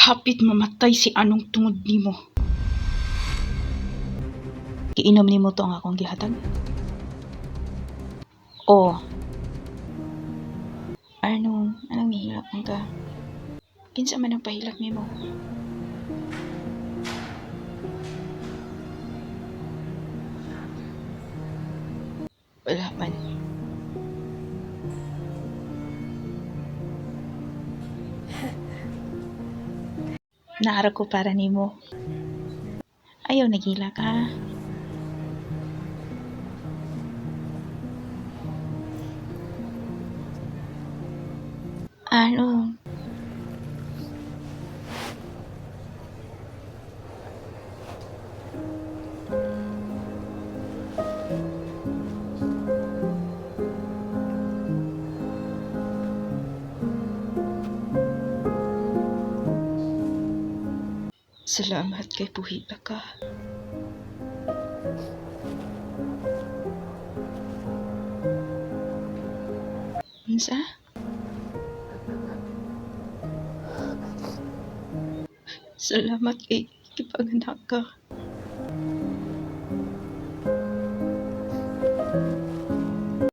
Hapit mamatay si anong tungod nimo. Giinom nimo to ang akong gihatag? O, anong nihilak man ka? Kinsa man ang pahilak nimo? Wala man. Naara ko para nimo. Ayaw nagilak ha. Ano? Salamat kay puhita ka. Unsa? Salamat kay kipanganak ka.